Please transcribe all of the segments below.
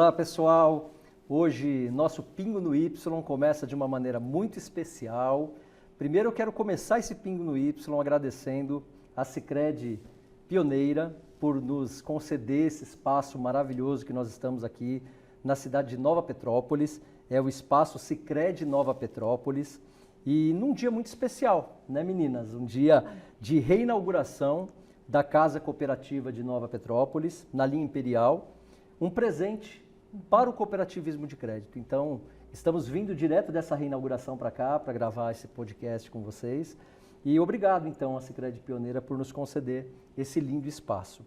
Olá pessoal, hoje nosso Pingo no Y começa de uma maneira muito especial. Primeiro eu quero começar esse Pingo no Y agradecendo a Sicredi Pioneira por nos conceder esse espaço maravilhoso que nós estamos aqui na cidade de Nova Petrópolis. É o espaço Sicredi Nova Petrópolis e num dia muito especial, né meninas? Um dia de reinauguração da Casa Cooperativa de Nova Petrópolis, na linha Imperial. Um presente para o cooperativismo de crédito. Então, estamos vindo direto dessa reinauguração para cá, para gravar esse podcast com vocês. E obrigado, então, a Sicredi Pioneira por nos conceder esse lindo espaço.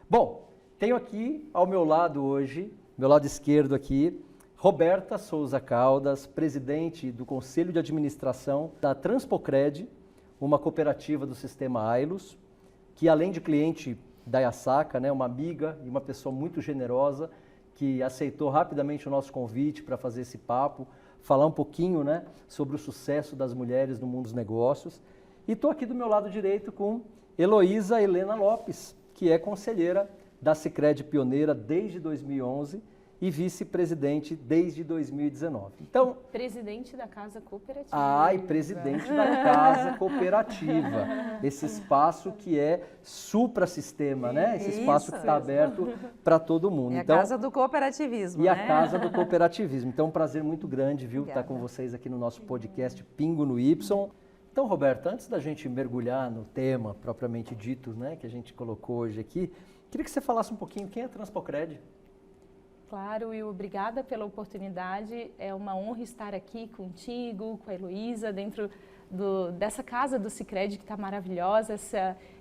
Bom, tenho aqui ao meu lado hoje, meu lado esquerdo aqui, Roberta Souza Caldas, presidente do Conselho de Administração da Transpocred, uma cooperativa do sistema Ailos, que além de cliente da Yasaka, né, uma amiga e uma pessoa muito generosa, que aceitou rapidamente o nosso convite para fazer esse papo, falar um pouquinho, né, sobre o sucesso das mulheres no mundo dos negócios. E estou aqui do meu lado direito com Heloísa Helena Lopes, que é conselheira da Sicredi Pioneira desde 2011 e vice-presidente desde 2019. Então, presidente da Casa Cooperativa. Ai, presidente da Casa Cooperativa. Esse espaço que é suprassistema, né? Esse espaço que está aberto para todo mundo. É a casa do cooperativismo, E né? a casa do cooperativismo. Então, um prazer muito grande, viu, Obrigada. estar com vocês aqui no nosso podcast Pingo no Y. Então, Roberta, antes da gente mergulhar no tema propriamente dito, né, que a gente colocou hoje aqui, queria que você falasse um pouquinho quem é a Transpocred. Claro, Will, obrigada pela oportunidade. É uma honra estar aqui contigo, com a Heloísa, dentro dessa casa do Sicredi que está maravilhosa,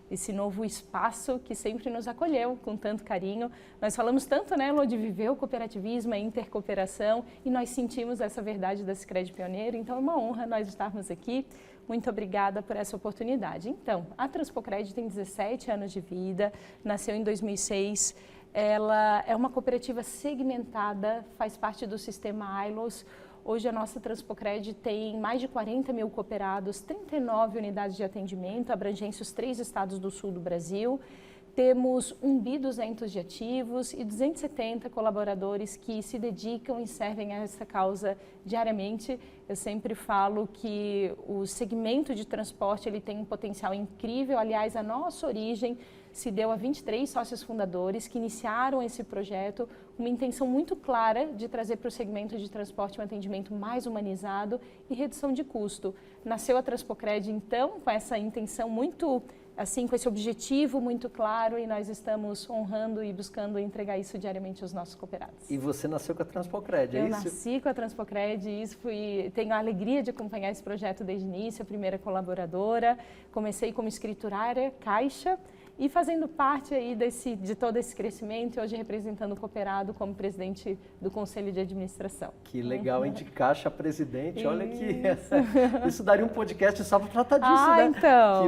esse novo espaço que sempre nos acolheu com tanto carinho. Nós falamos tanto, né, Elo, de viver o cooperativismo, a intercooperação, e nós sentimos essa verdade da Sicredi Pioneira, então é uma honra nós estarmos aqui. Muito obrigada por essa oportunidade. Então, a Transpocred tem 17 anos de vida, nasceu em 2006. Ela é uma cooperativa segmentada, faz parte do sistema Ailos. Hoje a nossa Transpocred tem mais de 40 mil cooperados, 39 unidades de atendimento, abrangência os 3 estados do sul do Brasil. Temos 1.200 de ativos e 270 colaboradores que se dedicam e servem a essa causa diariamente. Eu sempre falo que o segmento de transporte ele tem um potencial incrível. Aliás, a nossa origem se deu a 23 sócios fundadores que iniciaram esse projeto com uma intenção muito clara de trazer para o segmento de transporte um atendimento mais humanizado e redução de custo. Nasceu a Transpocred, então, com essa intenção muito, assim, com esse objetivo muito claro, e nós estamos honrando e buscando entregar isso diariamente aos nossos cooperados. E você nasceu com a Transpocred, é isso? Eu nasci com a Transpocred e tenho a alegria de acompanhar esse projeto desde o início, a primeira colaboradora. Comecei como escriturária, caixa, e fazendo parte aí de todo esse crescimento, e hoje representando o cooperado como presidente do Conselho de Administração. Que legal, hein? De caixa a presidente, olha que isso daria um podcast só para tratar disso, né? Então,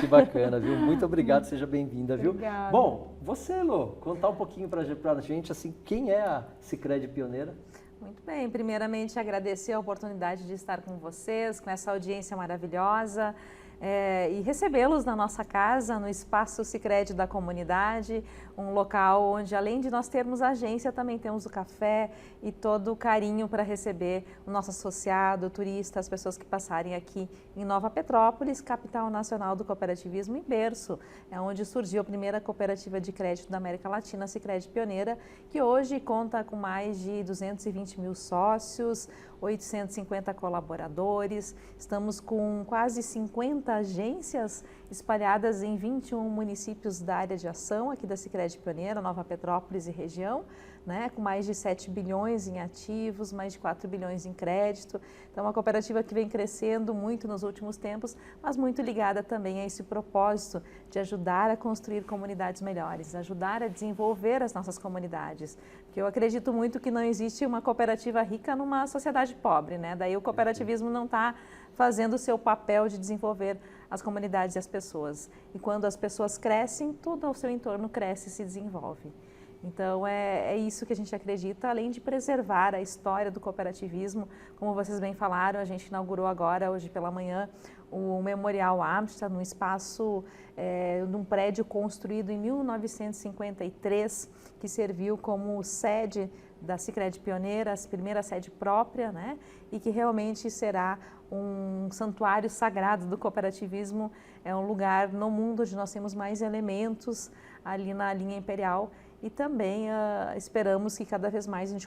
que bacana, viu? Muito obrigado, seja bem-vinda, viu? Obrigada. Bom, você, Elô, contar um pouquinho para a gente, assim, quem é a Sicredi Pioneira? Muito bem, primeiramente agradecer a oportunidade de estar com vocês, com essa audiência maravilhosa. E recebê-los na nossa casa, no espaço Sicredi da comunidade, um local onde, além de nós termos a agência, também temos o café e todo o carinho para receber o nosso associado, o turista, as pessoas que passarem aqui em Nova Petrópolis, capital nacional do cooperativismo e berço. É onde surgiu a primeira cooperativa de crédito da América Latina, a Sicredi Pioneira, que hoje conta com mais de 220 mil sócios, 850 colaboradores, estamos com quase 50 agências espalhadas em 21 municípios da área de ação aqui da Sicredi Pioneira, Nova Petrópolis e região, né, com mais de 7 bilhões em ativos, mais de 4 bilhões em crédito. Então, uma cooperativa que vem crescendo muito nos últimos tempos, mas muito ligada também a esse propósito de ajudar a construir comunidades melhores, ajudar a desenvolver as nossas comunidades. Porque eu acredito muito que não existe uma cooperativa rica numa sociedade pobre, né? Daí o cooperativismo não está fazendo o seu papel de desenvolver as comunidades e as pessoas. E quando as pessoas crescem, tudo ao seu entorno cresce e se desenvolve. Então, é isso que a gente acredita, além de preservar a história do cooperativismo. Como vocês bem falaram, a gente inaugurou agora, hoje pela manhã, o Memorial Amstrad, num espaço, num prédio construído em 1953, que serviu como sede da Sicredi Pioneira, a primeira sede própria, né? E que realmente será um santuário sagrado do cooperativismo, é um lugar no mundo onde nós temos mais elementos ali na linha imperial e também esperamos que cada vez mais a gente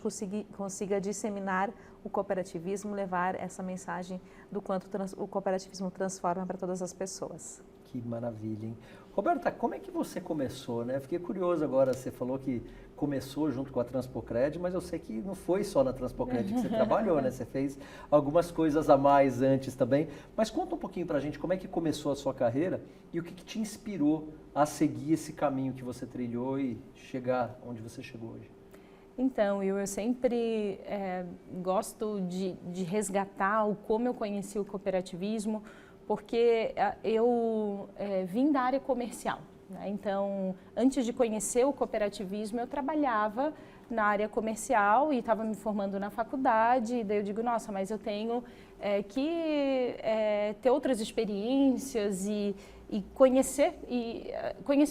consiga disseminar o cooperativismo, levar essa mensagem do quanto o cooperativismo transforma para todas as pessoas. Que maravilha, hein? Roberta, como é que você começou, né? Fiquei curioso agora, você falou que começou junto com a Transpocred, mas eu sei que não foi só na Transpocred que você trabalhou, né? Você fez algumas coisas a mais antes também. Mas conta um pouquinho pra gente como é que começou a sua carreira e o que te inspirou a seguir esse caminho que você trilhou e chegar onde você chegou hoje. Então, eu sempre gosto de resgatar como eu conheci o cooperativismo, porque eu vim da área comercial, né? Então, antes de conhecer o cooperativismo, eu trabalhava na área comercial e estava me formando na faculdade, e daí eu digo, nossa, mas eu tenho que ter outras experiências e conhecer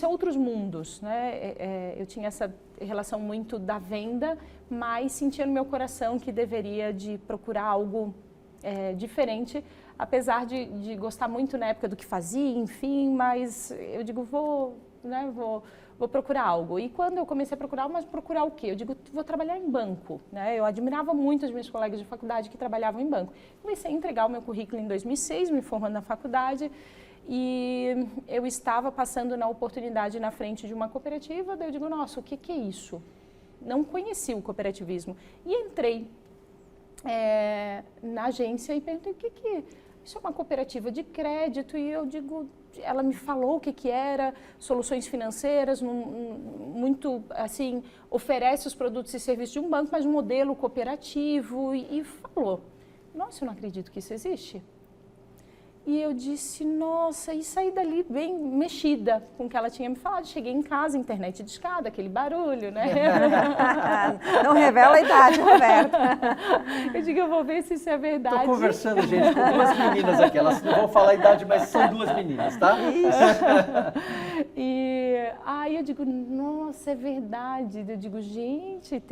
outros mundos, né? Eu tinha essa relação muito da venda, mas sentia no meu coração que deveria de procurar algo diferente, apesar de gostar muito na época do que fazia, enfim, mas eu digo, vou procurar algo. E quando eu comecei a procurar, mas procurar o quê? Eu digo, vou trabalhar em banco, né? Eu admirava muito os meus colegas de faculdade que trabalhavam em banco. Comecei a entregar o meu currículo em 2006, me formando na faculdade, e eu estava passando na oportunidade na frente de uma cooperativa, daí eu digo, nossa, o que é isso? Não conheci o cooperativismo. E entrei na agência e perguntei, o que é? Isso é uma cooperativa de crédito, e eu digo, ela me falou o que era, soluções financeiras, muito assim, oferece os produtos e serviços de um banco, mas modelo cooperativo, e falou, nossa, eu não acredito que isso existe. E eu disse, nossa, e saí dali bem mexida com o que ela tinha me falado. Cheguei em casa, internet de escada, aquele barulho, né? Não revela a idade, Roberta. Eu digo, eu vou ver se isso é verdade. Estou conversando, gente, com duas meninas aqui. Elas não vão falar a idade, mas são duas meninas, tá? E aí eu digo, nossa, é verdade. Eu digo, gente,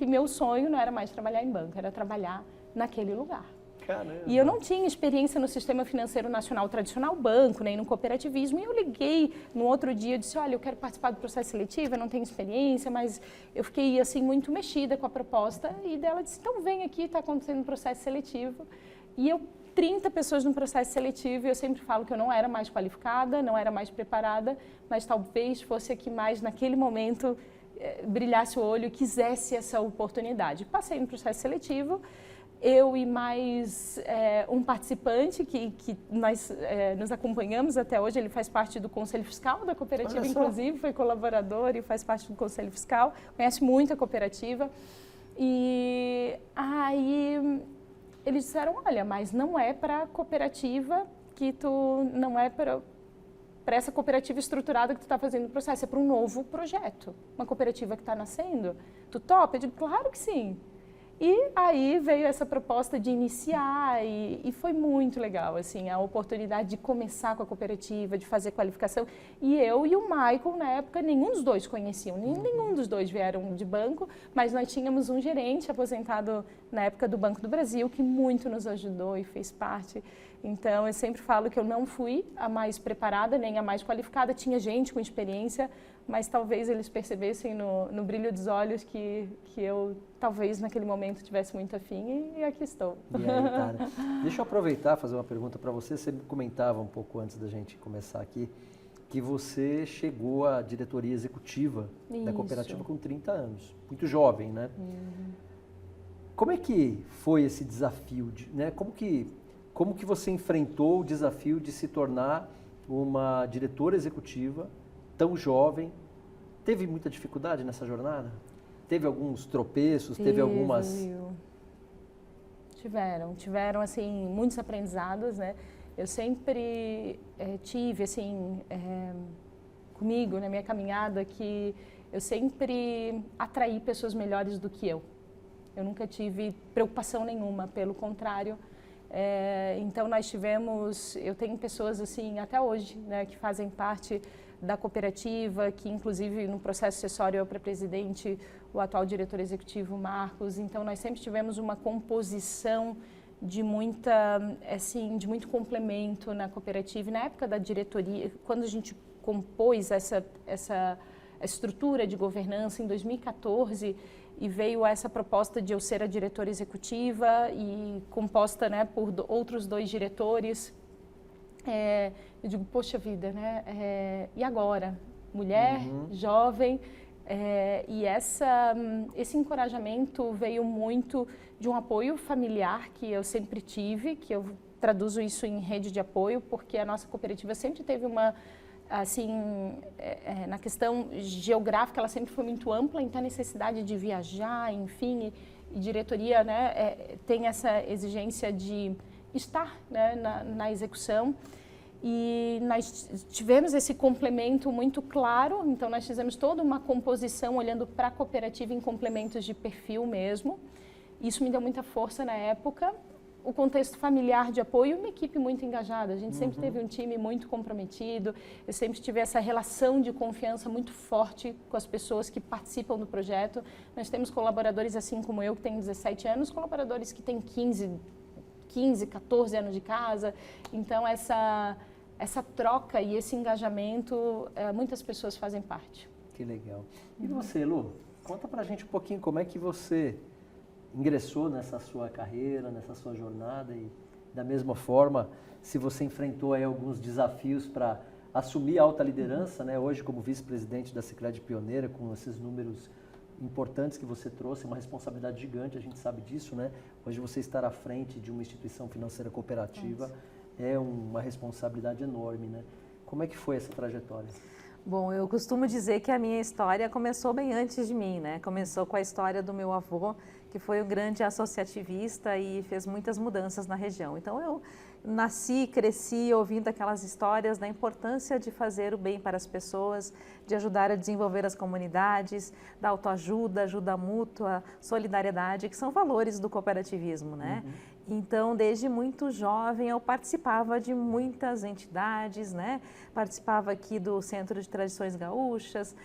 meu sonho não era mais trabalhar em banco, era trabalhar naquele lugar. Caramba. E eu não tinha experiência no sistema financeiro nacional tradicional, banco, nem no cooperativismo. E eu liguei no outro dia, eu disse, olha, eu quero participar do processo seletivo, eu não tenho experiência, mas eu fiquei assim muito mexida com a proposta. E dela disse, então vem aqui, está acontecendo um processo seletivo. E eu, 30 pessoas no processo seletivo, e eu sempre falo que eu não era mais qualificada, não era mais preparada, mas talvez fosse a que mais naquele momento brilhasse o olho e quisesse essa oportunidade. Passei no processo seletivo. Eu e mais um participante que nós nos acompanhamos até hoje, ele faz parte do Conselho Fiscal da cooperativa, inclusive, foi colaborador e faz parte do Conselho Fiscal, conhece muito a cooperativa. E aí eles disseram, olha, mas não é para a cooperativa não é para essa cooperativa estruturada que tu está fazendo o processo, é para um novo projeto, uma cooperativa que está nascendo. Tu topa? Eu digo, claro que sim. E aí veio essa proposta de iniciar e foi muito legal, assim, a oportunidade de começar com a cooperativa, de fazer qualificação. E eu e o Michael, na época, nenhum dos dois conheciam, nenhum dos dois vieram de banco, mas nós tínhamos um gerente aposentado na época do Banco do Brasil, que muito nos ajudou e fez parte. Então, eu sempre falo que eu não fui a mais preparada, nem a mais qualificada, tinha gente com experiência, mas talvez eles percebessem no brilho dos olhos que eu, talvez, naquele momento, tivesse muito afim e aqui estou. E aí, cara, deixa eu aproveitar e fazer uma pergunta para você. Você comentava um pouco antes da gente começar aqui que você chegou à diretoria executiva da cooperativa com 30 anos, muito jovem, né? Como é que foi esse desafio, né? Como que você enfrentou o desafio de se tornar uma diretora executiva tão jovem? Teve muita dificuldade nessa jornada? Teve alguns tropeços? Teve algumas... Tiveram assim, muitos aprendizados, né? Eu sempre tive, assim, comigo, na minha caminhada, que eu sempre atraí pessoas melhores do que eu. Eu nunca tive preocupação nenhuma, pelo contrário. Então, eu tenho pessoas, assim, até hoje, né, que fazem parte da cooperativa, que inclusive no processo sucessório eu para presidente, o atual diretor executivo Marcos. Então nós sempre tivemos uma composição de de muito complemento na cooperativa. E na época da diretoria, quando a gente compôs essa estrutura de governança em 2014 e veio essa proposta de eu ser a diretora executiva e composta, né, por outros 2 diretores, eu digo, poxa vida, né? E agora? Mulher, jovem, e esse encorajamento veio muito de um apoio familiar que eu sempre tive, que eu traduzo isso em rede de apoio, porque a nossa cooperativa sempre teve na questão geográfica, ela sempre foi muito ampla, então a necessidade de viajar, enfim, e diretoria, né, tem essa exigência de estar, né, na execução. E nós tivemos esse complemento muito claro, então nós fizemos toda uma composição olhando para a cooperativa em complementos de perfil mesmo. Isso me deu muita força na época. O contexto familiar de apoio e uma equipe muito engajada. A gente sempre teve um time muito comprometido, eu sempre tive essa relação de confiança muito forte com as pessoas que participam do projeto. Nós temos colaboradores assim como eu, que tem 17 anos, colaboradores que têm 15, 14 anos de casa. Então essa troca e esse engajamento, muitas pessoas fazem parte. Que legal. E você, Lu? Conta pra gente um pouquinho como é que você ingressou nessa sua carreira, nessa sua jornada e, da mesma forma, se você enfrentou aí alguns desafios para assumir a alta liderança, né? Hoje como vice-presidente da Sicredi Pioneira, com esses números importantes que você trouxe, uma responsabilidade gigante, a gente sabe disso, né? Hoje você estar à frente de uma instituição financeira cooperativa é uma responsabilidade enorme, né? Como é que foi essa trajetória? Bom, eu costumo dizer que a minha história começou bem antes de mim, né? Começou com a história do meu avô, que foi um grande associativista e fez muitas mudanças na região. Então eu nasci, cresci ouvindo aquelas histórias da importância de fazer o bem para as pessoas, de ajudar a desenvolver as comunidades, da autoajuda, ajuda mútua, solidariedade, que são valores do cooperativismo, né? Então, desde muito jovem, eu participava de muitas entidades, né? Participava aqui do Centro de Tradições Gaúchas,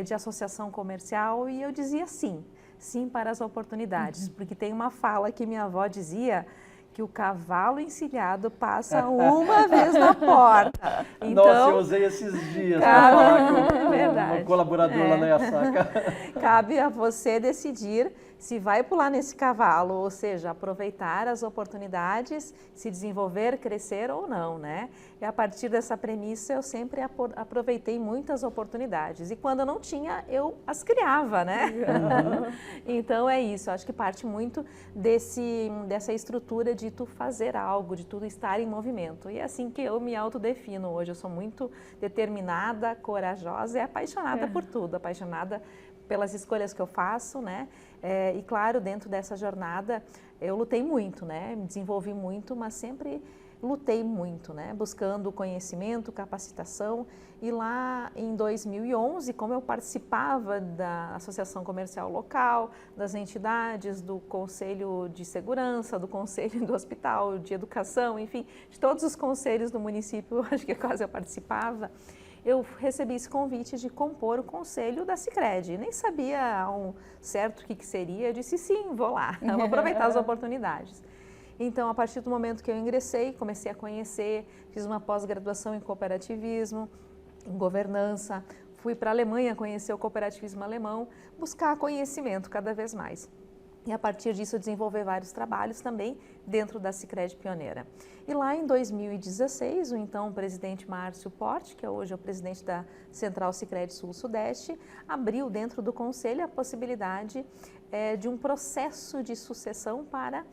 de associação comercial, e eu dizia sim, sim para as oportunidades, porque tem uma fala que minha avó dizia, que o cavalo encilhado passa uma vez na porta. Então, nossa, eu usei esses dias para falar com um colaborador lá na Iaçaca. Cabe a você decidir se vai pular nesse cavalo, ou seja, aproveitar as oportunidades, se desenvolver, crescer ou não, né? E a partir dessa premissa eu sempre aproveitei muitas oportunidades e quando eu não tinha, eu as criava, né? Então é isso, acho que parte muito dessa estrutura de tu fazer algo, de tudo estar em movimento. E é assim que eu me autodefino hoje, eu sou muito determinada, corajosa e apaixonada por tudo, apaixonada pelas escolhas que eu faço, né? E claro, dentro dessa jornada eu lutei muito, né? Me desenvolvi muito, mas sempre lutei muito, né? Buscando conhecimento, capacitação. E lá em 2011, como eu participava da Associação Comercial Local, das entidades, do Conselho de Segurança, do Conselho do Hospital, de Educação, enfim, de todos os conselhos do município, acho que quase eu participava, eu recebi esse convite de compor o conselho da Sicredi. Nem sabia certo o que seria, eu disse sim, vou lá, vou aproveitar as oportunidades. Então, a partir do momento que eu ingressei, comecei a conhecer, fiz uma pós-graduação em cooperativismo, em governança, fui para a Alemanha conhecer o cooperativismo alemão, buscar conhecimento cada vez mais. E a partir disso eu desenvolvi vários trabalhos também dentro da Sicredi Pioneira. E lá em 2016, o então presidente Márcio Porte, que hoje é o presidente da Central Sicredi Sul-Sudeste, abriu dentro do conselho a possibilidade de um processo de sucessão para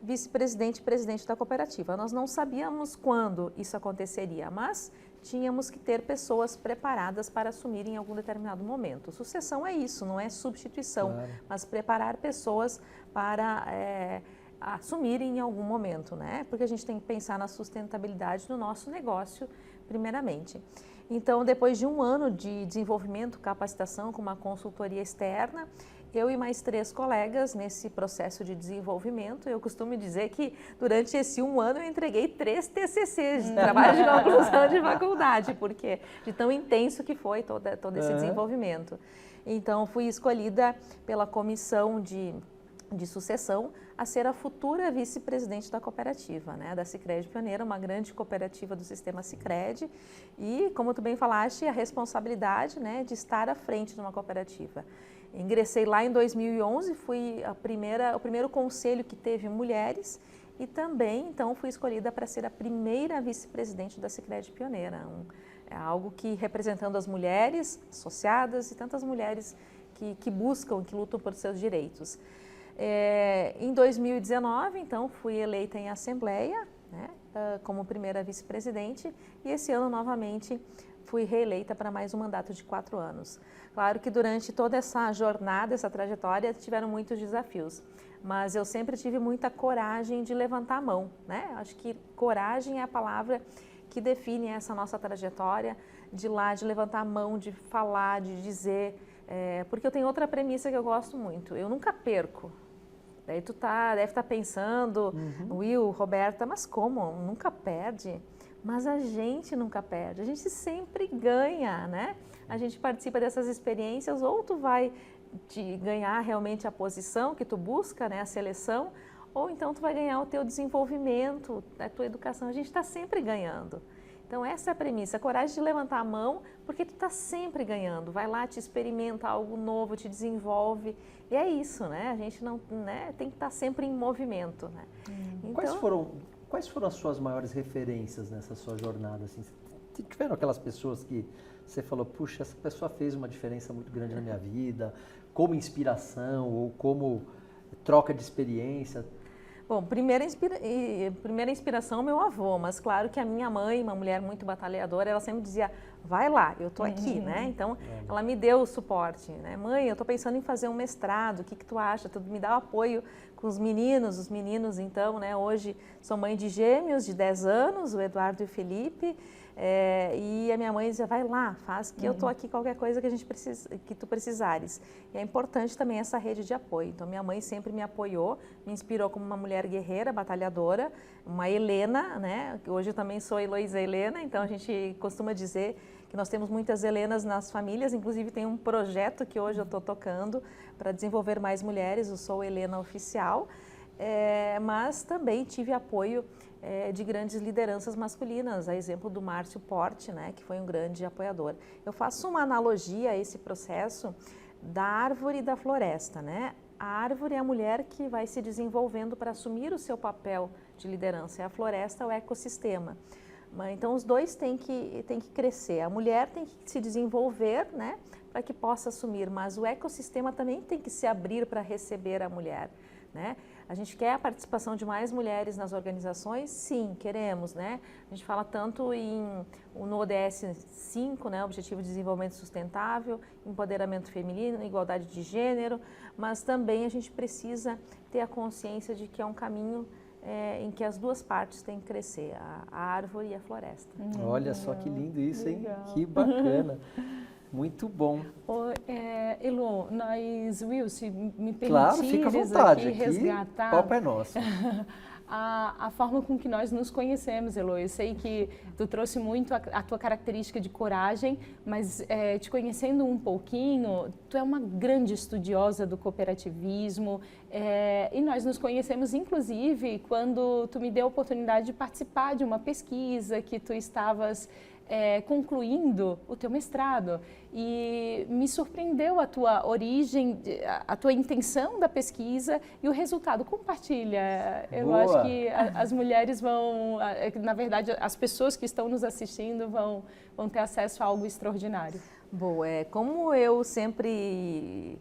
vice-presidente e presidente da cooperativa. Nós não sabíamos quando isso aconteceria, mas tínhamos que ter pessoas preparadas para assumir em algum determinado momento. Sucessão é isso, não é substituição, claro, mas preparar pessoas para assumirem em algum momento, né? Porque a gente tem que pensar na sustentabilidade do nosso negócio, primeiramente. Então, depois de um ano de desenvolvimento, capacitação com uma consultoria externa, eu e mais 3 colegas nesse processo de desenvolvimento. Eu costumo dizer que durante esse 1 ano eu entreguei 3 TCCs de trabalho de conclusão de faculdade, porque de tão intenso que foi todo esse desenvolvimento. Então, fui escolhida pela comissão de sucessão a ser a futura vice-presidente da cooperativa, né, da Sicredi Pioneira, uma grande cooperativa do sistema Sicredi, e, como tu bem falaste, a responsabilidade, né, de estar à frente de uma cooperativa. Ingressei lá em 2011, fui o primeiro conselho que teve mulheres e também, então, fui escolhida para ser a primeira vice-presidente da Sicredi Pioneira. É algo que, representando as mulheres associadas e tantas mulheres que buscam, que lutam por seus direitos. Em 2019, então, fui eleita em assembleia, né, como primeira vice-presidente, e esse ano, novamente, fui reeleita para mais um mandato de 4 anos. Claro que durante toda essa jornada, essa trajetória, tiveram muitos desafios, mas eu sempre tive muita coragem de levantar a mão, né? Acho que coragem é a palavra que define essa nossa trajetória, de levantar a mão, de falar, de dizer, porque eu tenho outra premissa que eu gosto muito, eu nunca perco. Daí tu deve estar pensando, Will, Roberta, mas como? Nunca perde? Mas a gente nunca perde, a gente sempre ganha, né? A gente participa dessas experiências, ou tu vai ganhar realmente a posição que tu busca, né? A seleção, ou então tu vai ganhar o teu desenvolvimento, a tua educação, a gente está sempre ganhando. Então essa é a premissa, a coragem de levantar a mão, porque tu está sempre ganhando, vai lá, te experimenta algo novo, te desenvolve, e é isso, né? A gente não, né, tem que estar sempre em movimento, né? Então, Quais foram as suas maiores referências nessa sua jornada? Assim, tiveram aquelas pessoas que você falou, puxa, essa pessoa fez uma diferença muito grande na minha vida, como inspiração ou como troca de experiência? Bom, primeira inspiração, meu avô, mas claro que a minha mãe, uma mulher muito batalhadora, ela sempre dizia, vai lá, eu tô aqui, né? Então, ela me deu o suporte, né? Mãe, eu tô pensando em fazer um mestrado, o que tu acha? Tu me dá o apoio com os meninos então, né? Hoje sou mãe de gêmeos de 10 anos, o Eduardo e o Felipe, e a minha mãe dizia, vai lá, faz que eu tô aqui, qualquer coisa que tu precisares. E é importante também essa rede de apoio. Então, minha mãe sempre me apoiou, me inspirou como uma mulher guerreira, batalhadora, uma Helena, né? Hoje eu também sou Heloísa Helena, então a gente costuma dizer que nós temos muitas Helenas nas famílias, inclusive tem um projeto que hoje eu estou tocando para desenvolver mais mulheres, eu sou Helena Oficial, mas também tive apoio de grandes lideranças masculinas, a exemplo do Márcio Porte, né, que foi um grande apoiador. Eu faço uma analogia a esse processo da árvore e da floresta, né? A árvore é a mulher que vai se desenvolvendo para assumir o seu papel de liderança, e a floresta é o ecossistema. Então, os dois têm que crescer. A mulher tem que se desenvolver, né, para que possa assumir, mas o ecossistema também tem que se abrir para receber a mulher, né? A gente quer a participação de mais mulheres nas organizações? Sim, queremos, né? A gente fala tanto no ODS 5, né, Objetivo de Desenvolvimento Sustentável, empoderamento feminino, igualdade de gênero, mas também a gente precisa ter a consciência de que é um caminho em que as duas partes têm que crescer, a árvore e a floresta. Olha só que lindo isso, hein? Que bacana. Muito bom. Elo, Will, se me permitires claro, fica à vontade, aqui resgatar... O papo é nosso. A forma com que nós nos conhecemos, Elo. Eu sei que tu trouxe muito a tua característica de coragem, mas te conhecendo um pouquinho, tu é uma grande estudiosa do cooperativismo, e nós nos conhecemos inclusive quando tu me deu a oportunidade de participar de uma pesquisa que tu estavas concluindo o teu mestrado, e me surpreendeu a tua origem, a tua intenção da pesquisa e o resultado. Compartilha. Eu acho que as mulheres vão, na verdade, as pessoas que estão nos assistindo vão ter acesso a algo extraordinário. Bom, como eu sempre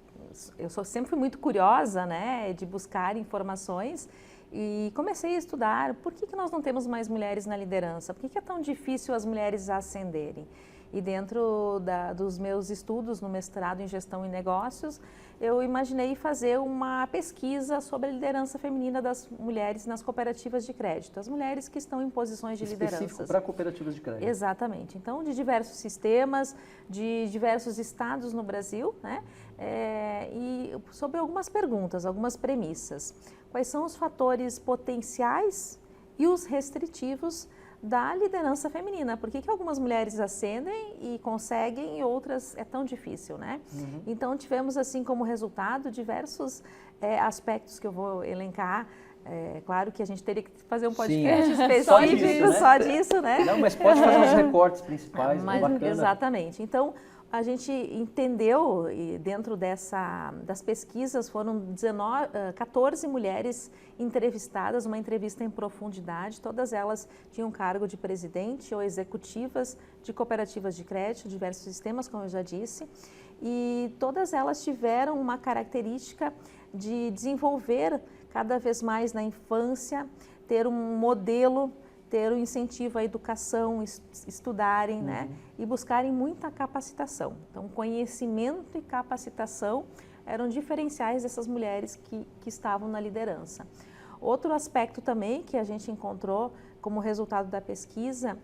fui muito curiosa, né, de buscar informações, e comecei a estudar por que nós não temos mais mulheres na liderança, por que é tão difícil as mulheres ascenderem. E dentro dos meus estudos no mestrado em gestão e negócios, eu imaginei fazer uma pesquisa sobre a liderança feminina das mulheres nas cooperativas de crédito, as mulheres que estão em posições de liderança. Específico para cooperativas de crédito. Exatamente. Então, de diversos sistemas, de diversos estados no Brasil, né? E sobre algumas perguntas, algumas premissas. Quais são os fatores potenciais e os restritivos da liderança feminina? Por que algumas mulheres ascendem e conseguem e outras é tão difícil, né? Então, tivemos assim como resultado diversos aspectos que eu vou elencar. Claro que a gente teria que fazer um podcast específico só disso, né? Não, mas pode fazer os recortes principais, mas, bacana. Exatamente. Então, a gente entendeu, e dentro das pesquisas foram 14 mulheres entrevistadas, uma entrevista em profundidade, todas elas tinham cargo de presidente ou executivas de cooperativas de crédito, diversos sistemas, como eu já disse, e todas elas tiveram uma característica de desenvolver cada vez mais na infância, ter um modelo, ter um incentivo à educação, estudarem, né? E buscarem muita capacitação. Então, conhecimento e capacitação eram diferenciais dessas mulheres que estavam na liderança. Outro aspecto também que a gente encontrou como resultado da pesquisa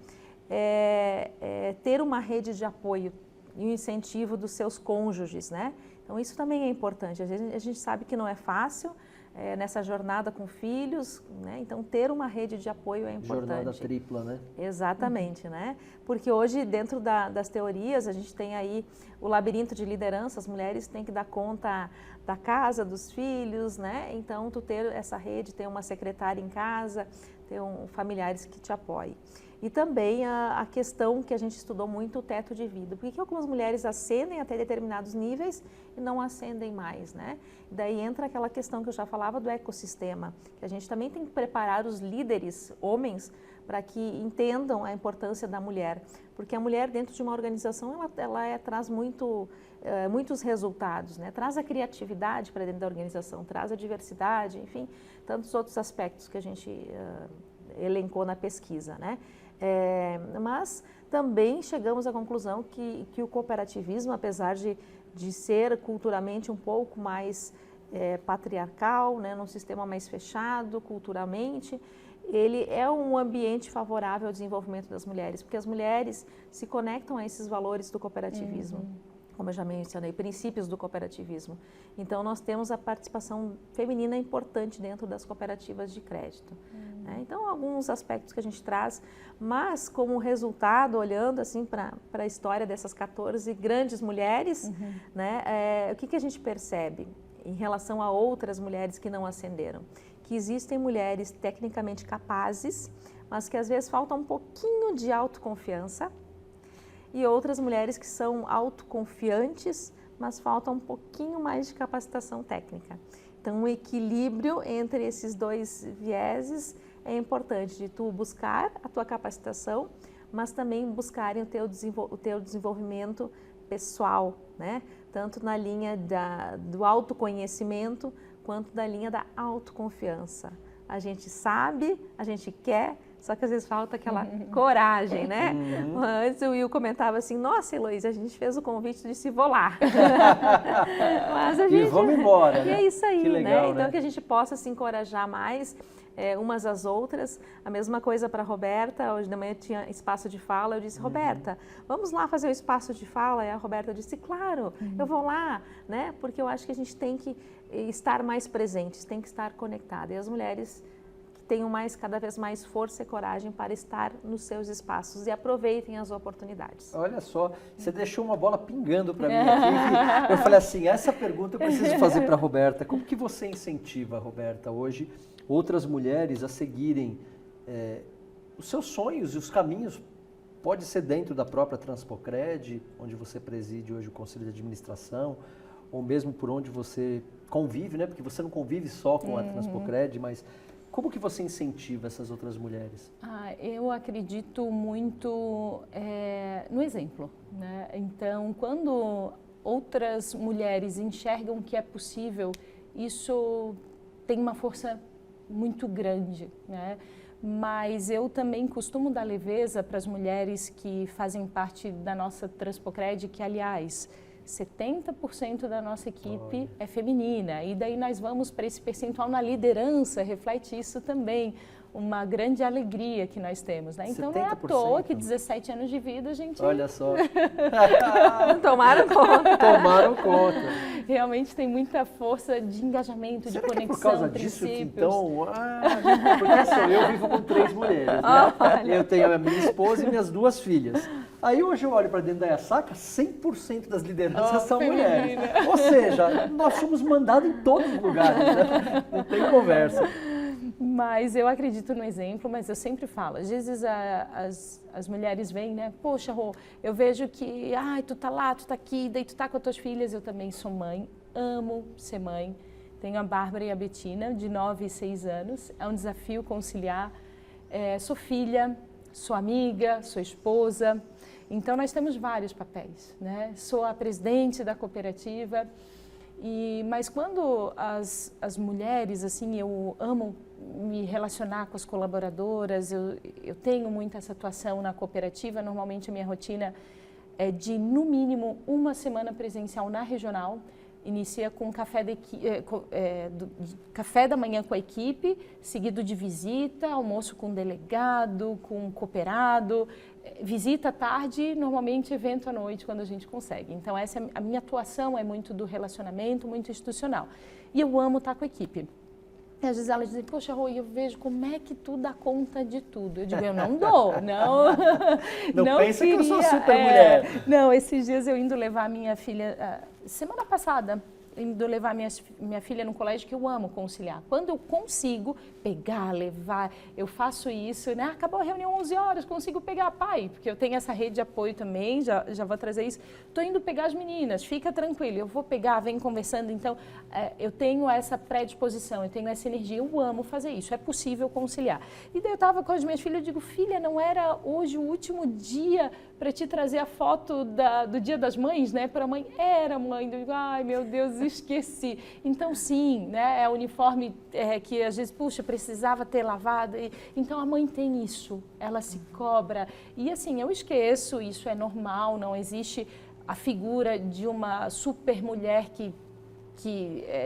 é ter uma rede de apoio e o incentivo dos seus cônjuges, né? Então, isso também é importante. A gente sabe que não é fácil, nessa jornada com filhos, né? Então ter uma rede de apoio é importante. Jornada tripla, né? Exatamente, né? Porque hoje dentro das teorias a gente tem aí o labirinto de liderança, as mulheres têm que dar conta da casa, dos filhos, né? Então tu ter essa rede, ter uma secretária em casa, ter familiares que te apoiem. E também a questão que a gente estudou muito, o teto de vida. Por que algumas mulheres ascendem até determinados níveis e não ascendem mais, né? Daí entra aquela questão que eu já falava do ecossistema, que a gente também tem que preparar os líderes, homens, para que entendam a importância da mulher. Porque a mulher dentro de uma organização, ela traz muitos resultados, né? Traz a criatividade para dentro da organização, traz a diversidade, enfim, tantos outros aspectos que a gente elencou na pesquisa, né? Mas também chegamos à conclusão que o cooperativismo, apesar de ser culturalmente um pouco mais patriarcal, né, num sistema mais fechado culturalmente, ele é um ambiente favorável ao desenvolvimento das mulheres, porque as mulheres se conectam a esses valores do cooperativismo. Como eu já mencionei, princípios do cooperativismo. Então, nós temos a participação feminina importante dentro das cooperativas de crédito. Né? Então, alguns aspectos que a gente traz, mas como resultado, olhando assim para a história dessas 14 grandes mulheres, né, o que a gente percebe em relação a outras mulheres que não ascenderam? Que existem mulheres tecnicamente capazes, mas que às vezes falta um pouquinho de autoconfiança, e outras mulheres que são autoconfiantes, mas falta um pouquinho mais de capacitação técnica. Então, o equilíbrio entre esses dois vieses é importante, de tu buscar a tua capacitação, mas também buscarem o teu desenvolvimento pessoal, né? Tanto na linha do autoconhecimento, quanto da linha da autoconfiança. A gente sabe, a gente quer, só que às vezes falta aquela coragem, né? Antes o Will comentava assim, nossa, Heloísa, a gente fez o convite de se vou lá. Mas a gente... E vamos embora, E né? é isso aí, que legal, né? Então né? que a gente possa se encorajar mais umas às outras. A mesma coisa para a Roberta, hoje de manhã tinha espaço de fala, eu disse, Roberta, vamos lá fazer o espaço de fala? E a Roberta disse, claro, eu vou lá, né? Porque eu acho que a gente tem que estar mais presentes, tem que estar conectada. E as mulheres tenham cada vez mais força e coragem para estar nos seus espaços e aproveitem as oportunidades. Olha só, você deixou uma bola pingando para mim aqui. Eu falei assim, essa pergunta eu preciso fazer para a Roberta. Como que você incentiva, Roberta, hoje outras mulheres a seguirem os seus sonhos e os caminhos? Pode ser dentro da própria Transpocred, onde você preside hoje o Conselho de Administração, ou mesmo por onde você convive, né? Porque você não convive só com a Transpocred, mas como que você incentiva essas outras mulheres? Eu acredito muito no exemplo, né? Então, quando outras mulheres enxergam que é possível, isso tem uma força muito grande, né? mas eu também costumo dar leveza para as mulheres que fazem parte da nossa Transpocred, que, aliás, 70% da nossa equipe é feminina, e daí nós vamos para esse percentual na liderança, reflete isso também, uma grande alegria que nós temos, né? Então 70%. Não é à toa que 17 anos de vida a gente... Olha só. Tomaram conta. Tomaram conta. Realmente tem muita força de engajamento, Será de conexão, que é por causa princípios. disso que então... porque assim, eu vivo com 3 mulheres, né? Eu tenho a minha esposa e minhas 2 filhas. Aí hoje eu olho para dentro da Yasaka, 100% das lideranças são mulheres. Ou seja, nós somos mandados em todos os lugares, né? Não tem conversa. Mas eu acredito no exemplo, mas eu sempre falo, às vezes as mulheres vêm, né? Poxa, Rô, eu vejo que, tu tá lá, tu tá aqui, daí tu tá com as tuas filhas, eu também sou mãe, amo ser mãe. Tenho a Bárbara e a Betina, de 9 e 6 anos, é um desafio conciliar. Sou filha, sou amiga, sou esposa, então nós temos vários papéis, né? Sou a presidente da cooperativa, mas quando as mulheres, assim, eu amo me relacionar com as colaboradoras, eu tenho muito essa atuação na cooperativa, normalmente a minha rotina é de, no mínimo, uma semana presencial na regional, inicia com café da manhã com a equipe, seguido de visita, almoço com delegado, com cooperado, visita à tarde, normalmente evento à noite, quando a gente consegue. Então, a minha atuação é muito do relacionamento, muito institucional. E eu amo estar com a equipe. E às vezes elas dizem, poxa, Rô, eu vejo como é que tu dá conta de tudo. Eu digo, eu não dou, não pensa queria, que eu sou super mulher. Não, esses dias eu indo levar a minha filha, semana passada, indo levar minha filha no colégio, que eu amo conciliar. Quando eu consigo pegar, levar, eu faço isso, né? Acabou a reunião 11 horas, consigo pegar, pai, porque eu tenho essa rede de apoio também, já vou trazer isso. Estou indo pegar as meninas, fica tranquilo, eu vou pegar, vem conversando. Então, eu tenho essa predisposição, eu tenho essa energia, eu amo fazer isso, é possível conciliar. E daí eu estava com as minhas filhas, eu digo, filha, não era hoje o último dia para te trazer a foto do Dia das Mães, né? Para a mãe, era mãe. Eu digo, ai meu Deus, esqueci. Então sim, né? É o uniforme que às vezes, puxa, precisava ter lavado. Então a mãe tem isso, ela se cobra. E assim, eu esqueço, isso é normal, não existe a figura de uma super mulher que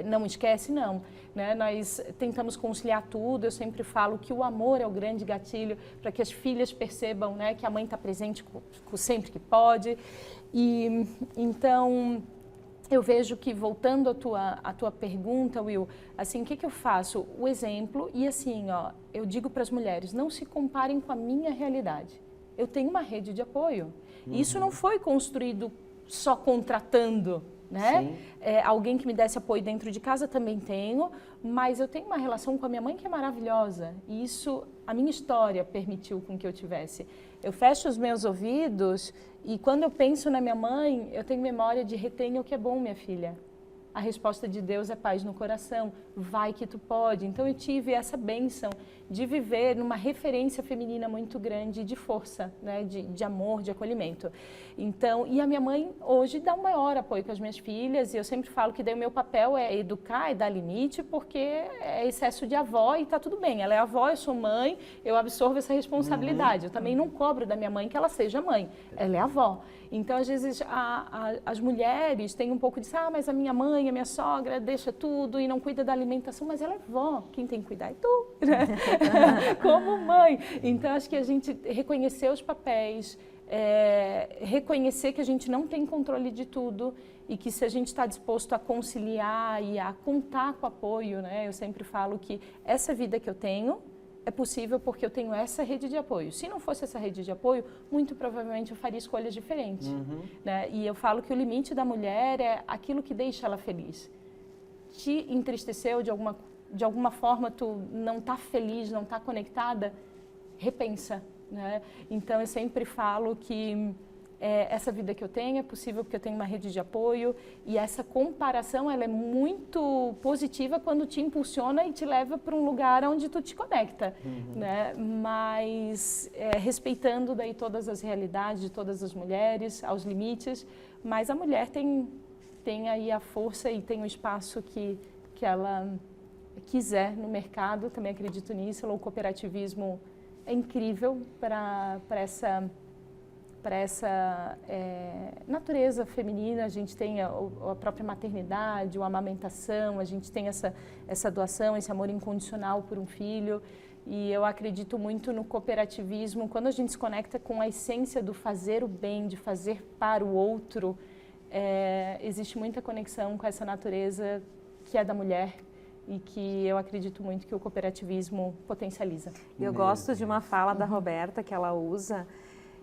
não esquece, não. Né? Nós tentamos conciliar tudo, eu sempre falo que o amor é o grande gatilho para que as filhas percebam, né, que a mãe está presente sempre que pode. E então, eu vejo que, voltando à tua pergunta, Will, assim, o que eu faço? O exemplo, e assim, eu digo para as mulheres, não se comparem com a minha realidade. Eu tenho uma rede de apoio. Isso não foi construído só contratando, né? Alguém que me desse apoio dentro de casa também tenho, mas eu tenho uma relação com a minha mãe que é maravilhosa. E isso, a minha história permitiu com que eu tivesse. Eu fecho os meus ouvidos e quando eu penso na minha mãe, eu tenho memória de retenha o que é bom, minha filha. A resposta de Deus é paz no coração, vai que tu pode. Então eu tive essa bênção de viver numa referência feminina muito grande de força, né? de amor, de acolhimento. Então, e a minha mãe hoje dá um maior apoio com as minhas filhas, e eu sempre falo que daí o meu papel é educar e dar limite, porque é excesso de avó e tá tudo bem. Ela é avó, eu sou mãe, eu absorvo essa responsabilidade. Eu também não cobro da minha mãe que ela seja mãe, ela é avó. Então, às vezes, as mulheres têm um pouco de, mas a minha mãe, a minha sogra deixa tudo e não cuida da alimentação, mas ela é vó, quem tem que cuidar é tu, né? Como mãe. Então, acho que a gente reconhecer os papéis, reconhecer que a gente não tem controle de tudo e que se a gente está disposto a conciliar e a contar com apoio, né? Eu sempre falo que essa vida que eu tenho é possível porque eu tenho essa rede de apoio. Se não fosse essa rede de apoio, muito provavelmente eu faria escolhas diferentes. Né? E eu falo que o limite da mulher é aquilo que deixa ela feliz. Te entristeceu de alguma forma, tu não está feliz, não está conectada, repensa. Né? Então eu sempre falo que essa vida que eu tenho é possível porque eu tenho uma rede de apoio e essa comparação ela é muito positiva quando te impulsiona e te leva para um lugar onde tu te conecta, né? Mas respeitando daí todas as realidades de todas as mulheres, aos limites, mas a mulher tem aí a força e tem o espaço que ela quiser no mercado, também acredito nisso. O cooperativismo é incrível para essa natureza feminina. A gente tem a própria maternidade, a amamentação, a gente tem essa doação, esse amor incondicional por um filho. E eu acredito muito no cooperativismo. Quando a gente se conecta com a essência do fazer o bem, de fazer para o outro, existe muita conexão com essa natureza que é da mulher e que eu acredito muito que o cooperativismo potencializa. Eu gosto de uma fala da Roberta que ela usa,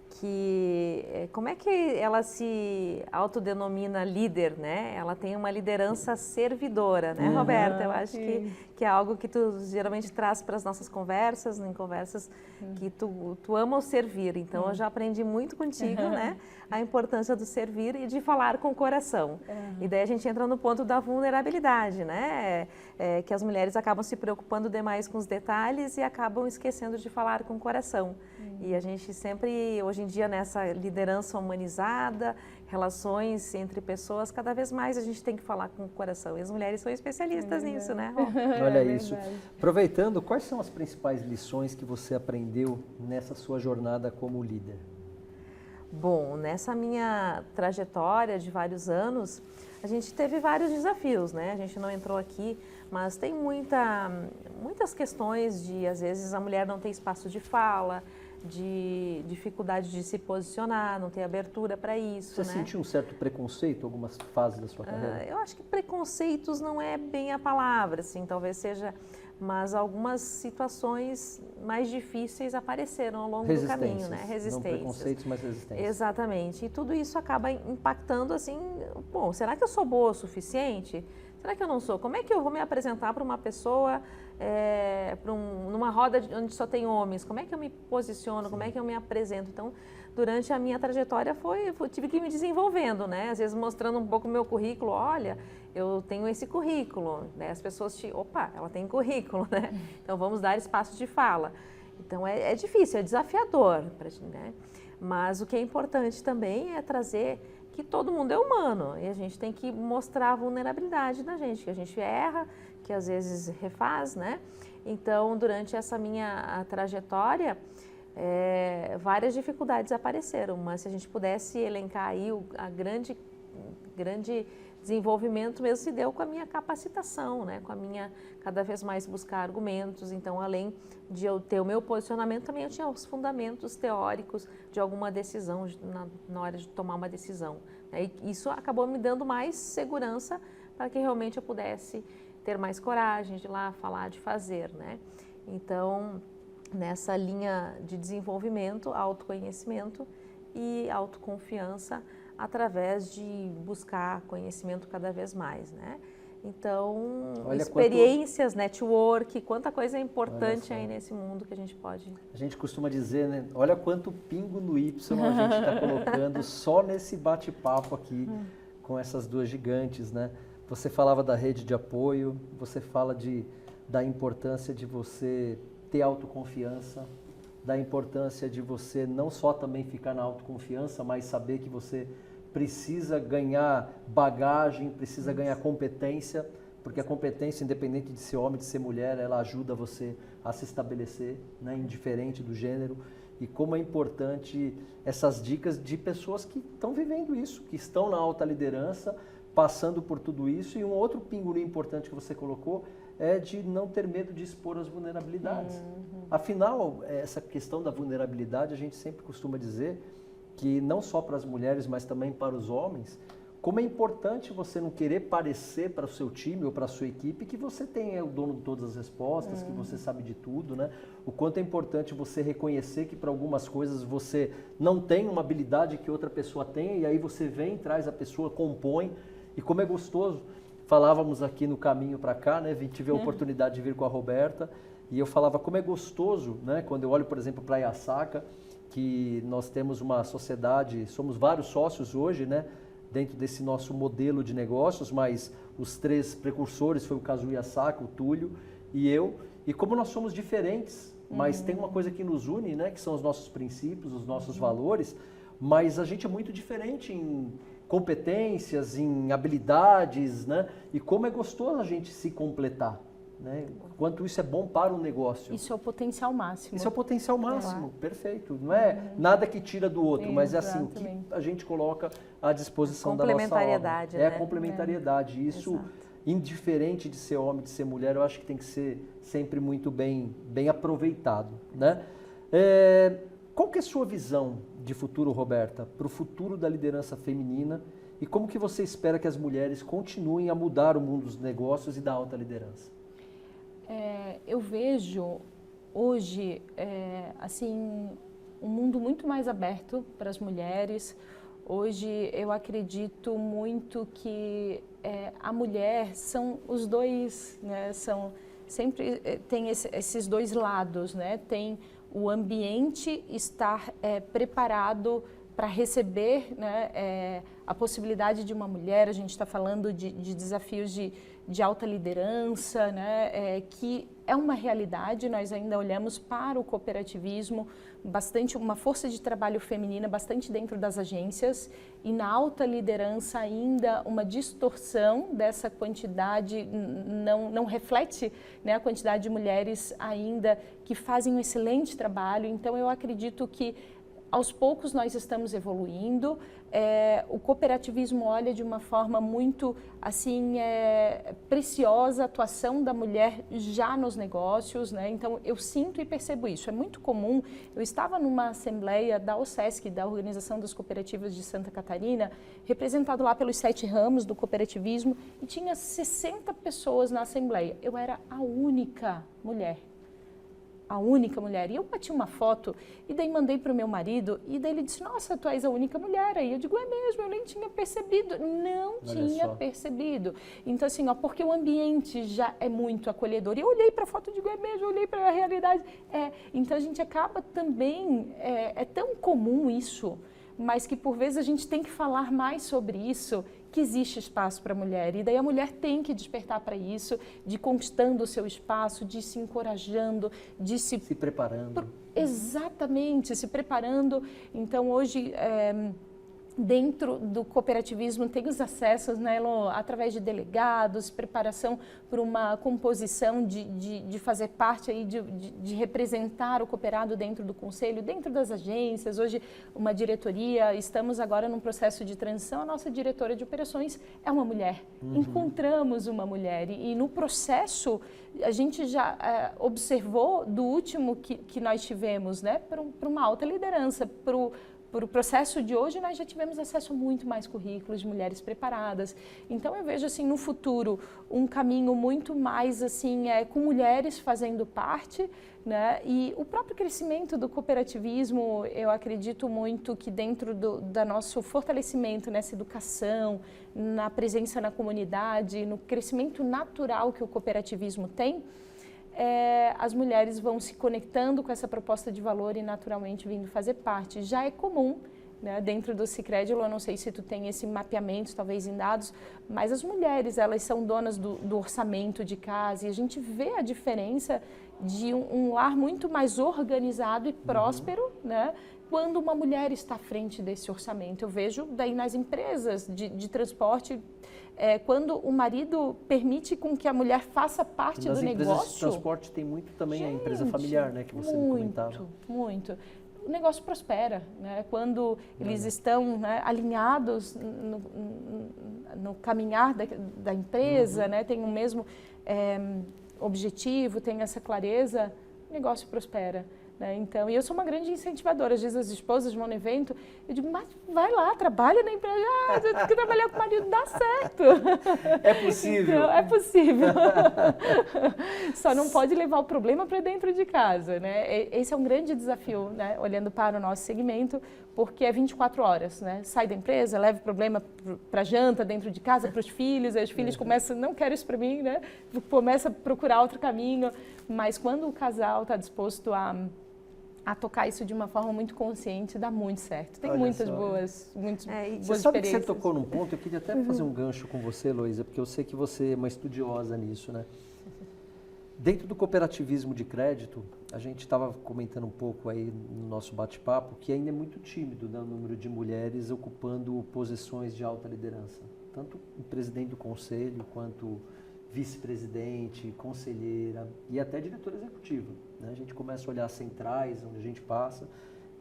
que como é que ela se autodenomina líder, né? Ela tem uma liderança servidora, né, Roberta? Eu acho que é algo que tu geralmente traz para as nossas conversas, em conversas que tu ama o servir. Então, eu já aprendi muito contigo, né? A importância do servir e de falar com o coração. E daí a gente entra no ponto da vulnerabilidade, né? Que as mulheres acabam se preocupando demais com os detalhes e acabam esquecendo de falar com o coração. E a gente sempre, hoje em dia, nessa liderança humanizada, relações entre pessoas, cada vez mais a gente tem que falar com o coração. E as mulheres são especialistas nisso, né? Olha isso. Aproveitando, quais são as principais lições que você aprendeu nessa sua jornada como líder? Bom, nessa minha trajetória de vários anos, a gente teve vários desafios, né? A gente não entrou aqui, mas tem muitas questões de, às vezes, a mulher não tem espaço de fala, de dificuldade de se posicionar, não tem abertura para isso. Você sentiu um certo preconceito em algumas fases da sua carreira? Eu acho que preconceitos não é bem a palavra, assim, talvez seja, mas algumas situações mais difíceis apareceram ao longo do caminho, né? Resistências. Não preconceitos, mas resistências. Exatamente. E tudo isso acaba impactando, assim, bom, será que eu sou boa o suficiente? Será que eu não sou? Como é que eu vou me apresentar para uma pessoa, numa roda onde só tem homens? Como é que eu me posiciono? Como é que eu me apresento? Então, durante a minha trajetória, eu tive que ir me desenvolvendo, né? Às vezes mostrando um pouco o meu currículo. Olha, eu tenho esse currículo, né? As pessoas opa, ela tem currículo, né? Então, vamos dar espaço de fala. Então, é difícil, é desafiador, né? Mas o que é importante também é trazer que todo mundo é humano e a gente tem que mostrar a vulnerabilidade da gente, que a gente erra, que às vezes refaz, né? Então, durante essa minha trajetória, várias dificuldades apareceram, mas se a gente pudesse elencar aí a grande desenvolvimento mesmo se deu com a minha capacitação, né? Com a minha cada vez mais buscar argumentos. Então, além de eu ter o meu posicionamento, também eu tinha os fundamentos teóricos de alguma decisão na hora de tomar uma decisão. E isso acabou me dando mais segurança para que realmente eu pudesse ter mais coragem de ir lá falar, de fazer, né? Então, nessa linha de desenvolvimento, autoconhecimento e autoconfiança, através de buscar conhecimento cada vez mais, né? Então, olha, experiências, network, quanta coisa é importante aí nesse mundo que a gente pode... A gente costuma dizer, né? Olha quanto pingo no Y a gente está colocando só nesse bate-papo aqui com essas duas gigantes, né? Você falava da rede de apoio, você fala da importância de você ter autoconfiança, da importância de você não só também ficar na autoconfiança, mas saber que você precisa ganhar bagagem, precisa ganhar competência, porque a competência, independente de ser homem, de ser mulher, ela ajuda você a se estabelecer, né, indiferente do gênero. E como é importante essas dicas de pessoas que estão vivendo isso, que estão na alta liderança, passando por tudo isso. E um outro pingo importante que você colocou é de não ter medo de expor as vulnerabilidades. Afinal, essa questão da vulnerabilidade, a gente sempre costuma dizer que não só para as mulheres, mas também para os homens, como é importante você não querer parecer para o seu time ou para a sua equipe que você é o dono de todas as respostas, que você sabe de tudo, né? O quanto é importante você reconhecer que para algumas coisas você não tem uma habilidade que outra pessoa tem, e aí você vem, traz a pessoa, compõe, e como é gostoso. Falávamos aqui no caminho para cá, né? Tive a oportunidade de vir com a Roberta, e eu falava como é gostoso, né? Quando eu olho, por exemplo, para a Yasaka, que nós temos uma sociedade, somos vários sócios hoje, né, dentro desse nosso modelo de negócios, mas os três precursores foi o Kazuya Yasaka, o Túlio e eu, e como nós somos diferentes, mas tem uma coisa que nos une, né, que são os nossos princípios, os nossos valores, mas a gente é muito diferente em competências, em habilidades, né, e como é gostoso a gente se completar. né? Quanto isso é bom para o negócio. Isso é o potencial máximo. Isso é o potencial máximo, perfeito. Não é nada que tira do outro, mas é assim, o que a gente coloca à disposição da nossa alma. Complementariedade, né? É a complementariedade. Isso, indiferente de ser homem, de ser mulher, eu acho que tem que ser sempre muito bem aproveitado, né? Qual que é a sua visão de futuro, Roberta, para o futuro da liderança feminina e como que você espera que as mulheres continuem a mudar o mundo dos negócios e da alta liderança? Eu vejo hoje, assim, um mundo muito mais aberto para as mulheres. Hoje eu acredito muito que a mulher são os dois, né? Sempre tem esses dois lados, né? Tem o ambiente estar preparado para receber, né, a possibilidade de uma mulher. A gente está falando de desafios de alta liderança, né, que é uma realidade. Nós ainda olhamos para o cooperativismo, uma força de trabalho feminina bastante dentro das agências, e na alta liderança ainda uma distorção dessa quantidade, não reflete, né, a quantidade de mulheres ainda que fazem um excelente trabalho. Então eu acredito que aos poucos nós estamos evoluindo. O cooperativismo olha de uma forma muito assim preciosa a atuação da mulher já nos negócios, né? Então eu sinto e percebo isso. É muito comum. Eu estava numa assembleia da OSESC, da Organização das Cooperativas de Santa Catarina, representado lá pelos 7 ramos do cooperativismo, e tinha 60 pessoas na assembleia. Eu era a única mulher. A única mulher. E eu bati uma foto e daí mandei para o meu marido, e daí ele disse: nossa, tu és a única mulher aí. Eu digo: é mesmo, eu nem tinha percebido. Não tinha percebido. Então assim, porque o ambiente já é muito acolhedor. E eu olhei para a foto e digo: é mesmo, eu olhei para a realidade. Então a gente acaba também, é tão comum isso, mas que por vezes a gente tem que falar mais sobre isso, que existe espaço para a mulher. E daí a mulher tem que despertar para isso, de conquistando o seu espaço, de se encorajando, de se preparando. Exatamente, se preparando. Então hoje, dentro do cooperativismo tem os acessos, né, através de delegados, preparação para uma composição de fazer parte aí, de representar o cooperado dentro do conselho, dentro das agências. Hoje uma diretoria, estamos agora num processo de transição, a nossa diretora de operações é uma mulher. Encontramos uma mulher e no processo a gente já observou do último que nós tivemos, né, para uma alta liderança, para o processo de hoje, nós já tivemos acesso a muito mais currículos de mulheres preparadas. Então eu vejo assim no futuro um caminho muito mais assim com mulheres fazendo parte, né? E o próprio crescimento do cooperativismo, eu acredito muito que dentro do nosso fortalecimento nessa educação, na presença na comunidade, no crescimento natural que o cooperativismo tem, as mulheres vão se conectando com essa proposta de valor e naturalmente vindo fazer parte. Já é comum, né, dentro do Sicredi, eu não sei se tu tem esse mapeamento, talvez em dados, mas as mulheres, elas são donas do orçamento de casa, e a gente vê a diferença de um lar muito mais organizado e próspero, né, quando uma mulher está à frente desse orçamento. Eu vejo daí nas empresas de transporte, quando o marido permite com que a mulher faça parte do negócio. Nas empresas de transporte tem muito também a empresa familiar, né, que você comentava. Muito. O negócio prospera, né? Quando eles estão, né, alinhados no caminhar da empresa, né, tem o mesmo objetivo, tem essa clareza, o negócio prospera. Né? Então, e eu sou uma grande incentivadora. Às vezes as esposas vão no evento, eu digo: mas vai lá, trabalha na empresa. Tem que trabalhar com o marido, dá certo. É possível. Então, é possível. Só não pode levar o problema para dentro de casa. Né? Esse é um grande desafio, né? Olhando para o nosso segmento, porque é 24 horas. Né? Sai da empresa, leva o problema para janta dentro de casa, para os filhos, aí os filhos começam: não quero isso para mim, né? Começa a procurar outro caminho. Mas quando o casal está disposto a tocar isso de uma forma muito consciente, dá muito certo. Tem muitas boas experiências. Você sabe que você tocou num ponto, eu queria até fazer um gancho com você, Heloísa, porque eu sei que você é uma estudiosa nisso, né? Dentro do cooperativismo de crédito, a gente estava comentando um pouco aí no nosso bate-papo que ainda é muito tímido, né, o número de mulheres ocupando posições de alta liderança, tanto em presidente do conselho quanto vice-presidente, conselheira e até diretora executiva, né? A gente começa a olhar as centrais, onde a gente passa,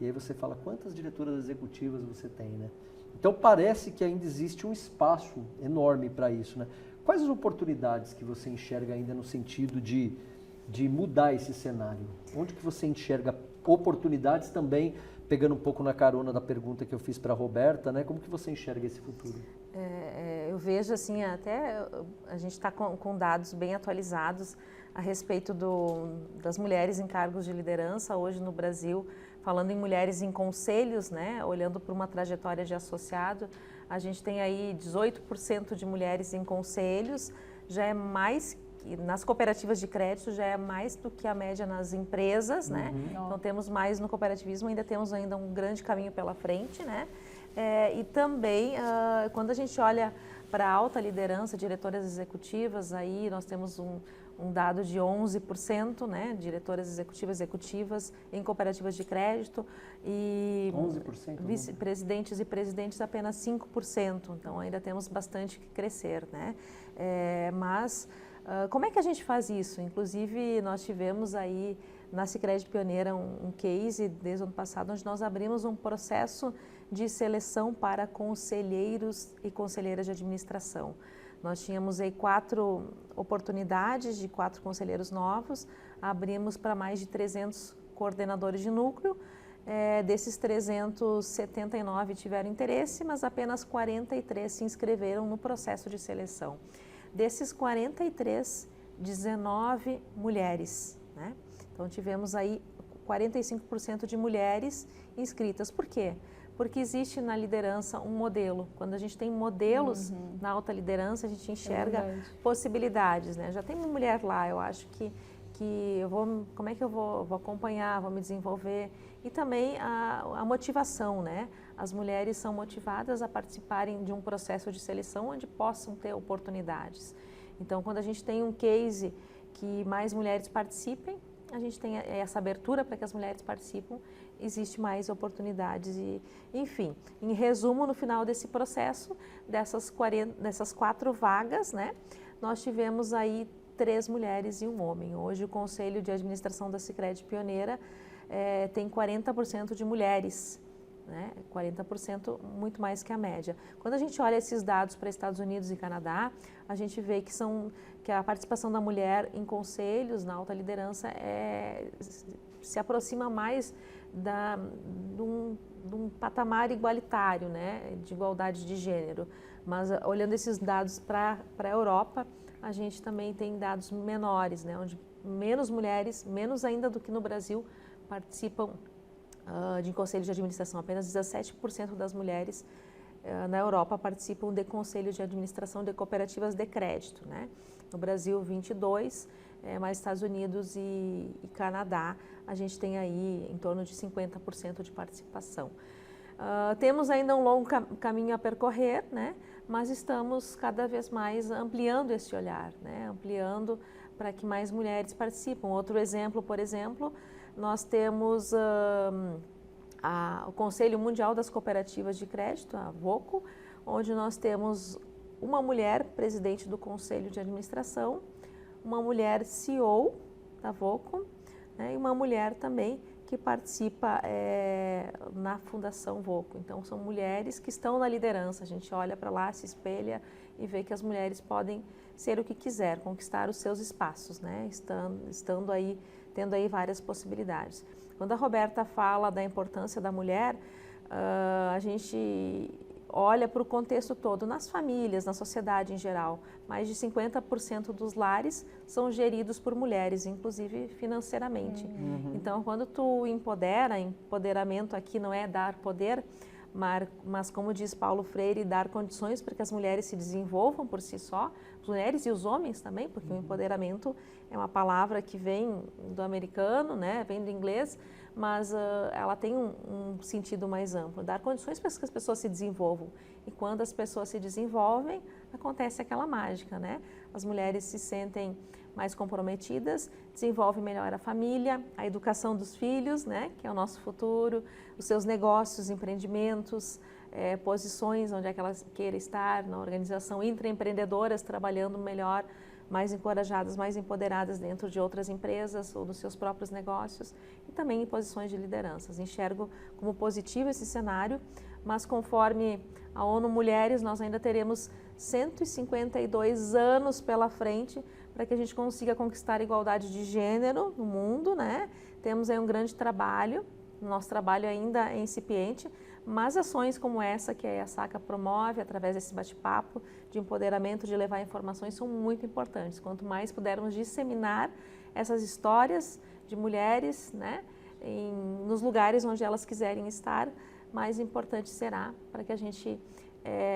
e aí você fala quantas diretoras executivas você tem, né? Então parece que ainda existe um espaço enorme para isso, né? Quais as oportunidades que você enxerga ainda no sentido de mudar esse cenário? Onde que você enxerga oportunidades também, pegando um pouco na carona da pergunta que eu fiz para a Roberta, né? Como que você enxerga esse futuro? Eu vejo assim, até a gente está com dados bem atualizados a respeito das mulheres em cargos de liderança hoje no Brasil, falando em mulheres em conselhos, né? Olhando para uma trajetória de associado, a gente tem aí 18% de mulheres em conselhos, já é mais, nas cooperativas de crédito já é mais do que a média nas empresas, né? Então temos mais no cooperativismo, ainda temos ainda um grande caminho pela frente, né? E também, quando a gente olha para a alta liderança, diretoras executivas, aí nós temos um dado de 11%, né, diretoras executivas em cooperativas de crédito e 11%, vice-presidentes e presidentes apenas 5%, então ainda temos bastante que crescer, né? Mas como é que a gente faz isso? Inclusive nós tivemos aí na Sicredi Pioneira um case desde o ano passado, onde nós abrimos um processo de seleção para conselheiros e conselheiras de administração. Nós tínhamos aí 4 oportunidades de 4 conselheiros novos, abrimos para mais de 300 coordenadores de núcleo, desses 379 tiveram interesse, mas apenas 43 se inscreveram no processo de seleção. Desses 43, 19 mulheres, né? Então tivemos aí 45% de mulheres inscritas. Por quê? Porque existe na liderança um modelo. Quando a gente tem modelos na alta liderança, a gente enxerga possibilidades, né? Já tem uma mulher lá, eu acho que eu vou, como é que eu vou acompanhar, vou me desenvolver. E também a motivação, né? As mulheres são motivadas a participarem de um processo de seleção onde possam ter oportunidades. Então, quando a gente tem um case que mais mulheres participem, a gente tem essa abertura para que as mulheres participem, existe mais oportunidades e, enfim, em resumo, no final desse processo, dessas 4 vagas, né, nós tivemos aí 3 mulheres e um homem. Hoje o Conselho de Administração da Sicredi Pioneira tem 40% de mulheres, né, 40% muito mais que a média. Quando a gente olha esses dados para Estados Unidos e Canadá, a gente vê que a participação da mulher em conselhos, na alta liderança, se aproxima mais de um patamar igualitário, né, de igualdade de gênero. Mas olhando esses dados para a Europa, a gente também tem dados menores, né, onde menos mulheres, menos ainda do que no Brasil, participam de conselhos de administração. Apenas 17% das mulheres na Europa participam de conselhos de administração de cooperativas de crédito, né? No Brasil, 22%, mas Estados Unidos e Canadá, a gente tem aí em torno de 50% de participação. Temos ainda um longo caminho a percorrer, né? Mas estamos cada vez mais ampliando esse olhar, né? Ampliando para que mais mulheres participem. Outro exemplo, por exemplo, nós temos o Conselho Mundial das Cooperativas de Crédito, a VOCO, onde nós temos uma mulher presidente do Conselho de Administração, uma mulher CEO da VOCO, né, e uma mulher também que participa na Fundação VOCO. Então, são mulheres que estão na liderança. A gente olha para lá, se espelha e vê que as mulheres podem ser o que quiser, conquistar os seus espaços, né, estando aí, tendo aí várias possibilidades. Quando a Roberta fala da importância da mulher, a gente olha para o contexto todo, nas famílias, na sociedade em geral. Mais de 50% dos lares são geridos por mulheres, inclusive financeiramente. Então, quando tu empoderamento aqui não é dar poder, mas como diz Paulo Freire, dar condições para que as mulheres se desenvolvam por si só, as mulheres e os homens também, porque o empoderamento é uma palavra que vem do americano, né, vem do inglês, mas ela tem um sentido mais amplo, dar condições para que as pessoas se desenvolvam. E quando as pessoas se desenvolvem, acontece aquela mágica, né? As mulheres se sentem mais comprometidas, desenvolvem melhor a família, a educação dos filhos, né, que é o nosso futuro, os seus negócios, empreendimentos, posições onde é que elas queiram estar, na organização, intraempreendedoras, trabalhando melhor mais encorajadas, mais empoderadas dentro de outras empresas ou dos seus próprios negócios e também em posições de lideranças. Enxergo como positivo esse cenário, mas conforme a ONU Mulheres, nós ainda teremos 152 anos pela frente para que a gente consiga conquistar a igualdade de gênero no mundo, né? Temos aí um grande trabalho, nosso trabalho ainda é incipiente, mas ações como essa que a SACA promove através desse bate-papo de empoderamento, de levar informações, são muito importantes. Quanto mais pudermos disseminar essas histórias de mulheres, né, nos lugares onde elas quiserem estar, mais importante será para que a gente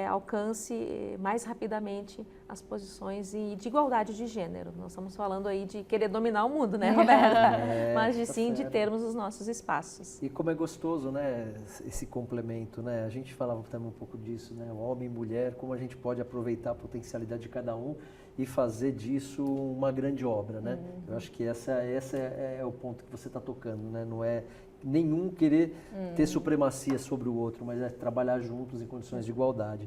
alcance mais rapidamente as posições de igualdade de gênero. Nós estamos falando aí de querer dominar o mundo, né, Roberto? Mas de sim, de termos os nossos espaços. E como é gostoso, né, esse complemento, né? A gente falava também um pouco disso, né? Homem e mulher, como a gente pode aproveitar a potencialidade de cada um e fazer disso uma grande obra, né? Eu acho que essa é o ponto que você está tocando, né? Não é nenhum querer ter supremacia sobre o outro, mas é trabalhar juntos em condições de igualdade.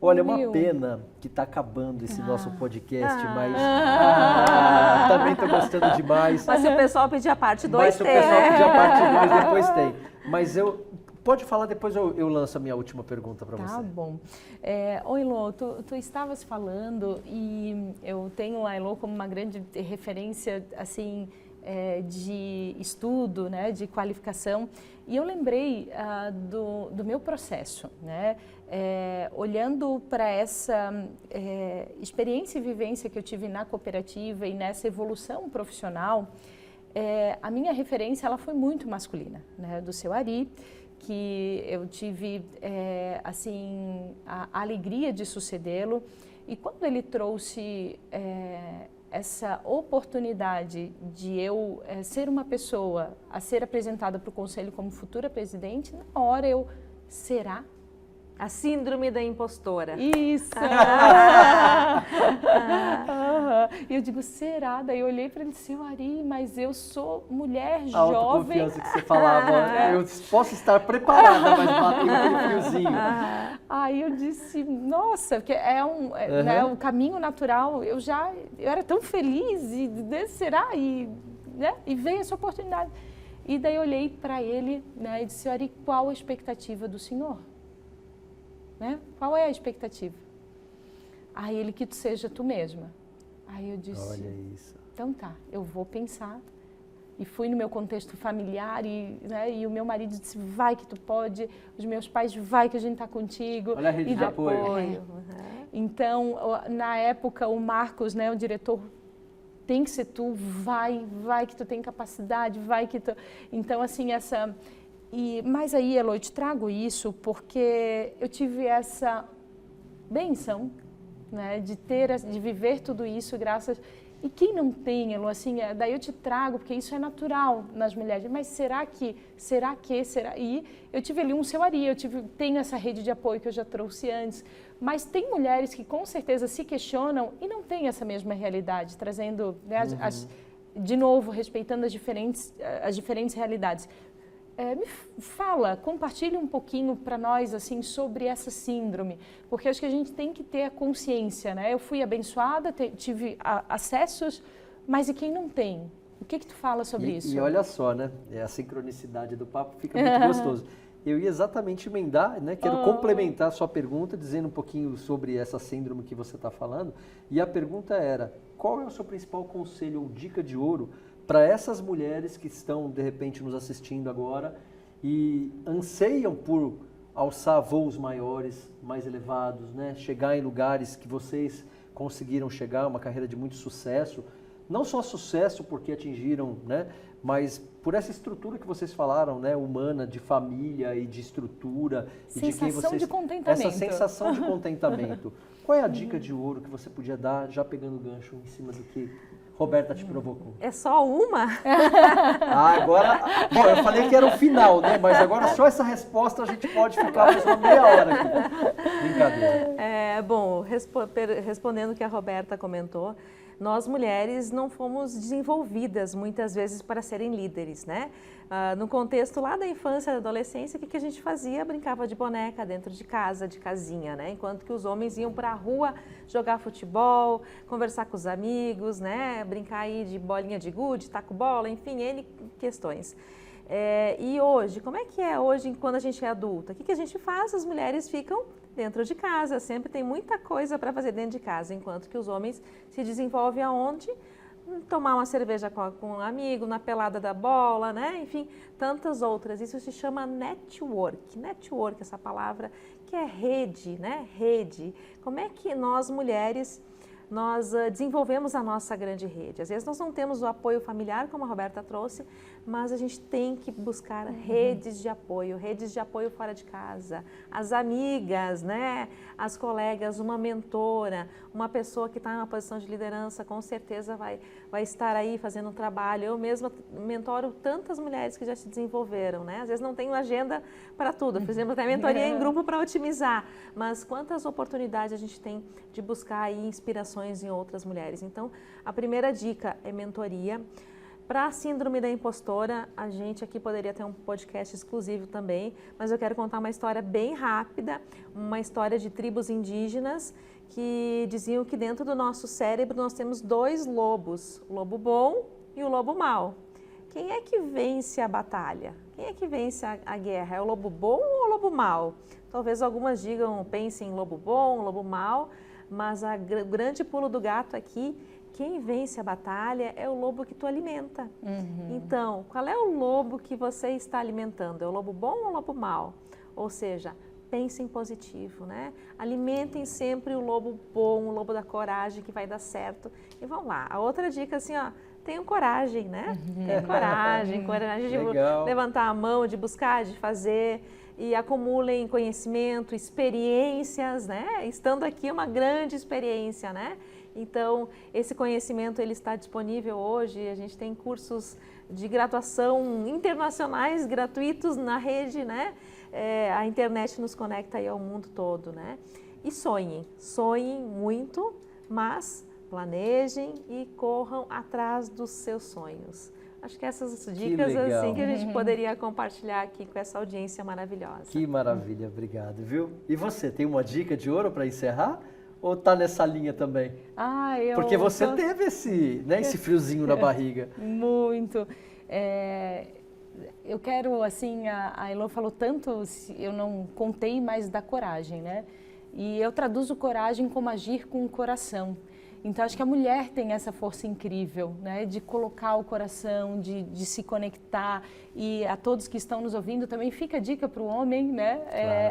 Olha, é uma pena que está acabando esse nosso podcast, mas também estou gostando demais. Mas se o pessoal pedir a parte 2, Mas se o pessoal pedir a parte 2, depois tem. Mas pode falar, depois eu lanço a minha última pergunta para você. Tá bom. Oi, Elô, tu estavas falando e eu tenho a Elô como uma grande referência, assim, de estudo, né, de qualificação, e eu lembrei do meu processo, né, olhando para essa experiência e vivência que eu tive na cooperativa e nessa evolução profissional, a minha referência ela foi muito masculina, né, do seu Ari, que eu tive assim a alegria de sucedê-lo, e quando ele trouxe essa oportunidade de eu ser uma pessoa a ser apresentada para o Conselho como futura presidente, na hora será? A síndrome da impostora. Isso! E eu digo, será? Daí eu olhei para ele e disse, Ari, mas eu sou mulher jovem. A autoconfiança que você falava, eu posso estar preparada, mas bateu aquele friozinho. Aí eu disse, nossa, porque né, um caminho natural, eu era tão feliz, e será? Né, e veio essa oportunidade. E daí eu olhei para ele, né, e disse, Ari, qual a expectativa do senhor? Né? Qual é a expectativa? Aí ele, que tu seja tu mesma. Aí eu disse, olha isso. Então tá, eu vou pensar. E fui no meu contexto familiar e o meu marido disse, vai que tu pode, os meus pais, vai que a gente tá contigo. Olha a rede de apoio. Então, na época, o Marcos, né, o diretor, tem que ser tu, vai que tu tem capacidade, vai que tu... Então, assim, mas aí, Elô, eu te trago isso porque eu tive essa benção, né, de viver tudo isso graças... E quem não tem, Elô, assim, daí eu te trago, porque isso é natural nas mulheres, mas será que? E eu tive ali um seu Ari, tenho essa rede de apoio que eu já trouxe antes, mas tem mulheres que com certeza se questionam e não têm essa mesma realidade, trazendo, né, de novo, respeitando as diferentes realidades. Me fala, compartilha um pouquinho para nós assim sobre essa síndrome, porque acho que a gente tem que ter a consciência, né? Eu fui abençoada, tive acessos, mas e quem não tem? O que tu fala sobre isso? E olha só, né? A sincronicidade do papo fica muito gostoso. Eu ia exatamente emendar, né? Quero complementar a sua pergunta, dizendo um pouquinho sobre essa síndrome que você está falando. E a pergunta era, qual é o seu principal conselho ou dica de ouro para essas mulheres que estão, de repente, nos assistindo agora e anseiam por alçar voos maiores, mais elevados, né? Chegar em lugares que vocês conseguiram chegar, uma carreira de muito sucesso, não só sucesso porque atingiram, né? Mas por essa estrutura que vocês falaram, né? Humana, de família e de estrutura. Sensação de contentamento. Essa sensação de contentamento. Qual é a dica de ouro que você podia dar, já pegando o gancho em cima do que Roberta te provocou? É só uma? Agora, bom, eu falei que era o final, né? Mas agora só essa resposta a gente pode ficar mais uma meia hora aqui. Brincadeira. Bom, respondendo o que a Roberta comentou, nós mulheres não fomos desenvolvidas muitas vezes para serem líderes, né? No contexto lá da infância, da adolescência, o que a gente fazia? Brincava de boneca dentro de casa, de casinha, né? Enquanto que os homens iam para a rua jogar futebol, conversar com os amigos, né? Brincar aí de bolinha de gude, taco bola, enfim, N questões. E hoje, como é que é hoje quando a gente é adulta? O que a gente faz? As mulheres ficam dentro de casa, sempre tem muita coisa para fazer dentro de casa, enquanto que os homens se desenvolvem aonde? Tomar uma cerveja com um amigo, na pelada da bola, né? Enfim, tantas outras. Isso se chama network. Network, essa palavra que é rede, né? Rede. Como é que nós mulheres desenvolvemos a nossa grande rede? Às vezes nós não temos o apoio familiar, como a Roberta trouxe, mas a gente tem que buscar redes de apoio fora de casa, as amigas, né? As colegas, uma mentora, uma pessoa que está em uma posição de liderança, com certeza vai estar aí fazendo um trabalho. Eu mesma mentoro tantas mulheres que já se desenvolveram, né? Às vezes não tenho agenda para tudo, por exemplo, até mentoria em grupo para otimizar, mas quantas oportunidades a gente tem de buscar aí inspirações em outras mulheres. Então, a primeira dica é mentoria. Para a síndrome da impostora, a gente aqui poderia ter um podcast exclusivo também, mas eu quero contar uma história bem rápida, uma história de tribos indígenas que diziam que dentro do nosso cérebro nós temos dois lobos, o lobo bom e o lobo mau. Quem é que vence a batalha? Quem é que vence a guerra? É o lobo bom ou o lobo mau? Talvez algumas digam, pensem em lobo bom, lobo mau, mas o grande pulo do gato aqui, quem vence a batalha é o lobo que tu alimenta. Então, qual é o lobo que você está alimentando? É o lobo bom ou o lobo mau? Ou seja, pensem positivo, né? Alimentem sempre o lobo bom, o lobo da coragem, que vai dar certo. E vamos lá. A outra dica, assim, ó, tenham coragem, né? Tenham coragem de levantar a mão, de buscar, de fazer. E acumulem conhecimento, experiências, né? Estando aqui é uma grande experiência, né? Então, esse conhecimento ele está disponível hoje, a gente tem cursos de graduação internacionais gratuitos na rede, né? A internet nos conecta aí ao mundo todo, né? E sonhem muito, mas planejem e corram atrás dos seus sonhos. Acho que essas dicas assim que a gente poderia compartilhar aqui com essa audiência maravilhosa. Que maravilha, obrigado, viu? E você, tem uma dica de ouro para encerrar? Ou tá nessa linha também? Porque você teve esse friozinho na barriga. Muito. Eu quero, assim, a Elô falou tanto, eu não contei mais da coragem, né? E eu traduzo coragem como agir com o coração. Então, acho que a mulher tem essa força incrível, né? De colocar o coração, de se conectar. E a todos que estão nos ouvindo, também fica a dica para o homem, né?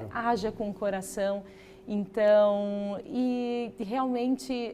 Claro. Haja com o coração. Então, e realmente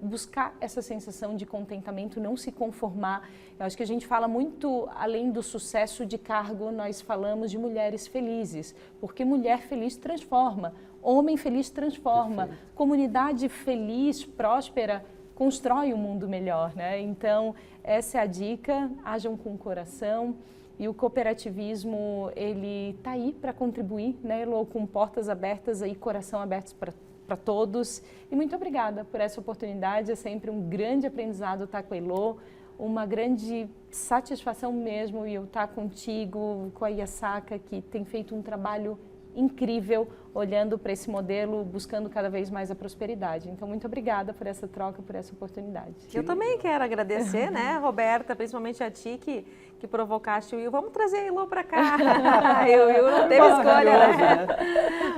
buscar essa sensação de contentamento, não se conformar. Eu acho que a gente fala muito, além do sucesso de cargo, nós falamos de mulheres felizes, porque mulher feliz transforma, homem feliz transforma, perfeito. Comunidade feliz, próspera, constrói um mundo melhor, né? Então, essa é a dica, hajam com o coração. E o cooperativismo, ele está aí para contribuir, né, Elô, com portas abertas e coração abertos para todos. E muito obrigada por essa oportunidade, é sempre um grande aprendizado estar com a Elô, uma grande satisfação mesmo eu estar contigo, com a Iasaka, que tem feito um trabalho incrível, olhando para esse modelo, buscando cada vez mais a prosperidade. Então, muito obrigada por essa troca, por essa oportunidade. Eu também quero agradecer, né, Roberta, principalmente a ti que provocaste o Will. Vamos trazer a Elô para cá. O Will não teve escolha,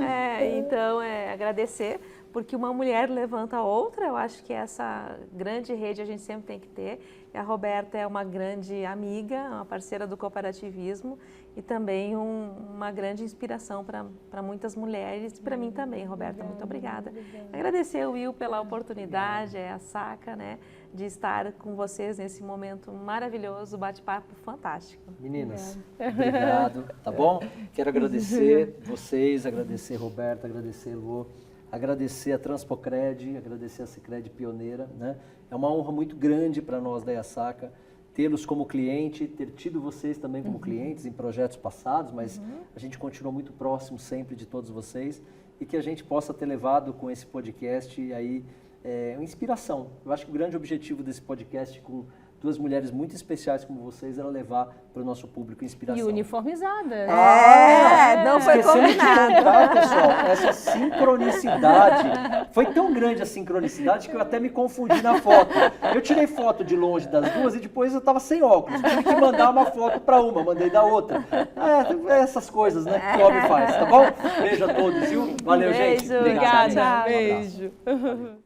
né? Então, agradecer, porque uma mulher levanta a outra. Eu acho que essa grande rede a gente sempre tem que ter. E a Roberta é uma grande amiga, uma parceira do cooperativismo e também uma grande inspiração para muitas mulheres e para mim também, Roberta. Muito obrigada. Agradecer o Will pela oportunidade, a Saca, né, de estar com vocês nesse momento maravilhoso, bate-papo fantástico. Meninas, obrigado, tá bom? Quero agradecer vocês, agradecer Roberta, agradecer Elô, agradecer a Transpocred, agradecer a Sicredi Pioneira, né? É uma honra muito grande para nós da Iasaka tê-los como cliente, ter tido vocês também como clientes em projetos passados, mas a gente continua muito próximo sempre de todos vocês e que a gente possa ter levado com esse podcast aí inspiração. Eu acho que o grande objetivo desse podcast com duas mulheres muito especiais como vocês era levar para o nosso público inspiração. E uniformizadas. Não foi Esquecemos de combinado. contar, pessoal, essa sincronicidade. Foi tão grande a sincronicidade que eu até me confundi na foto. Eu tirei foto de longe das duas e depois eu estava sem óculos. Tive que mandar uma foto para uma, mandei da outra. Essas coisas, né, que o homem faz, tá bom? Beijo a todos, viu? Valeu, Beijo, gente. Obrigado. Obrigada. Tchau. Beijo.